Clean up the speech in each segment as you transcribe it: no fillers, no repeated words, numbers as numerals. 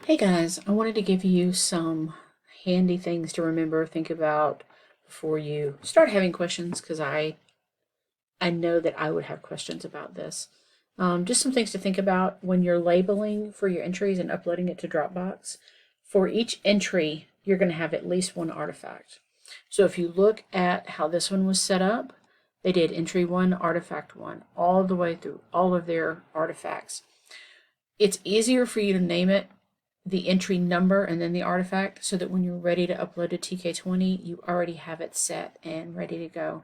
Hey guys, I wanted to give you some handy things to remember, think about before you start having questions because I know that I would have questions about this. Just some things to think about when you're labeling for your entries and uploading it to Dropbox. For each entry, you're going to have at least one artifact. So if you look at how this one was set up, they did entry 1, artifact 1, all the way through all of their artifacts. It's easier for you to name it the entry number and then the artifact so that when you're ready to upload to TK20, you already have it set and ready to go.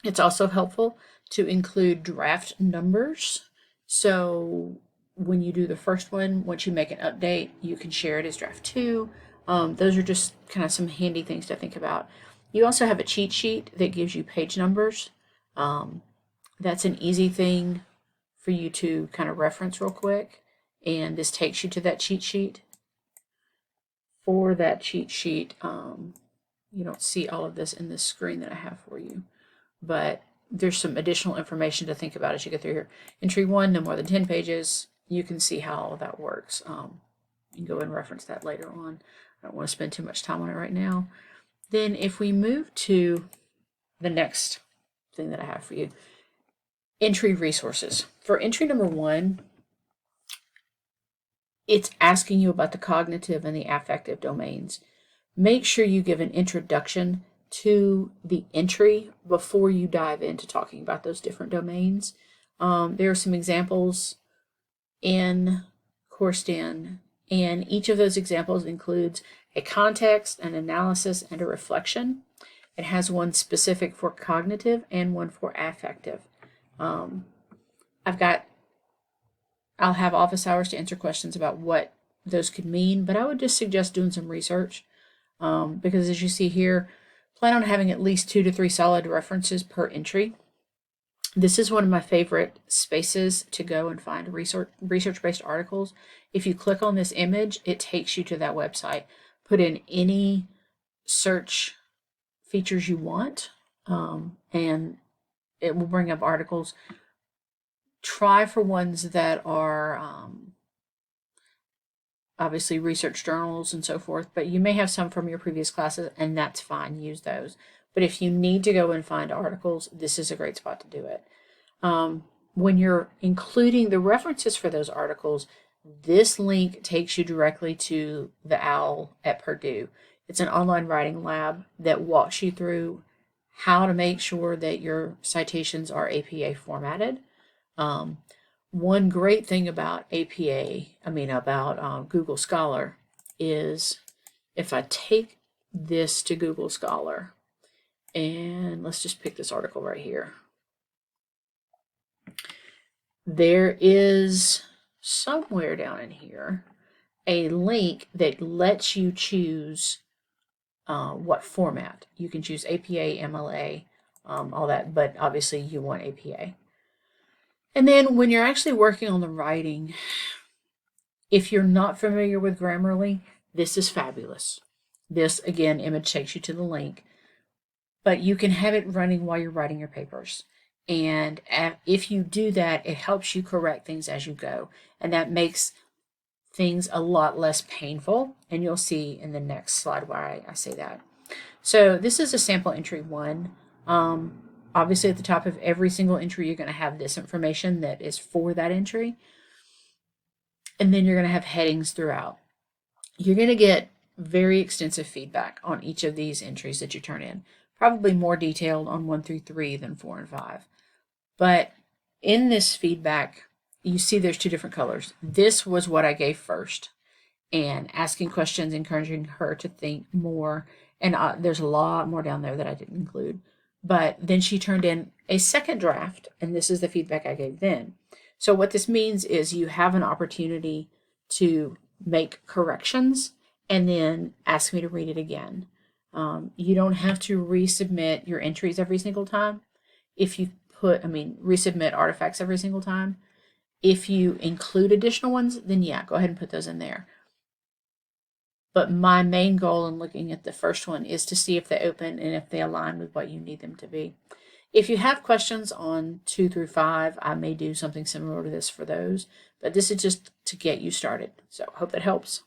It's also helpful to include draft numbers. So when you do the first one, once you make an update, you can share it as draft 2. Those are just kind of some handy things to think about. You also have a cheat sheet that gives you page numbers. That's an easy thing for you to kind of reference real quick. And this takes you to that cheat sheet. For that cheat sheet, you don't see all of this in this screen that I have for you, but there's some additional information to think about as you go through here. Entry 1, no more than 10 pages. You can see how all of that works. You can go and reference that later on. I don't want to spend too much time on it right now. Then if we move to the next thing that I have for you, entry resources. For entry number 1, it's asking you about the cognitive and the affective domains. Make sure you give an introduction to the entry before you dive into talking about those different domains. There are some examples in CourseDen, and each of those examples includes a context, an analysis, and a reflection. It has one specific for cognitive and one for affective. I'll have office hours to answer questions about what those could mean, but I would just suggest doing some research because as you see here, plan on having at least 2 to 3 solid references per entry. This is one of my favorite spaces to go and find research-based articles. If you click on this image, it takes you to that website. Put in any search features you want, and it will bring up articles. Try for ones that are obviously research journals and so forth, but you may have some from your previous classes, and that's fine. Use those. But if you need to go and find articles, this is a great spot to do it. When you're including the references for those articles, this link takes you directly to the OWL at Purdue. It's an online writing lab that walks you through how to make sure that your citations are APA formatted. One great thing about Google Scholar is if I take this to Google Scholar, and let's just pick this article right here. There is somewhere down in here a link that lets you choose what format. You can choose APA, MLA, all that, but obviously you want APA. And then when you're actually working on the writing, if you're not familiar with Grammarly, this is fabulous. This, again, image takes you to the link, but you can have it running while you're writing your papers. And if you do that, it helps you correct things as you go. And that makes things a lot less painful. And you'll see in the next slide why I say that. So this is a sample entry 1. Obviously, at the top of every single entry, you're going to have this information that is for that entry. And then you're going to have headings throughout. You're going to get very extensive feedback on each of these entries that you turn in. Probably more detailed on 1 through 3 than 4 and 5. But in this feedback, you see there's 2 different colors. This was what I gave first. And asking questions, encouraging her to think more. And there's a lot more down there that I didn't include. But then she turned in a second draft, and this is the feedback I gave then. So what this means is you have an opportunity to make corrections and then ask me to read it again. You don't have to resubmit your entries every single time. If you resubmit artifacts every single time. If you include additional ones, then yeah, go ahead and put those in there. But my main goal in looking at the first one is to see if they open and if they align with what you need them to be. If you have questions on 2 through 5, I may do something similar to this for those, but this is just to get you started. So hope that helps.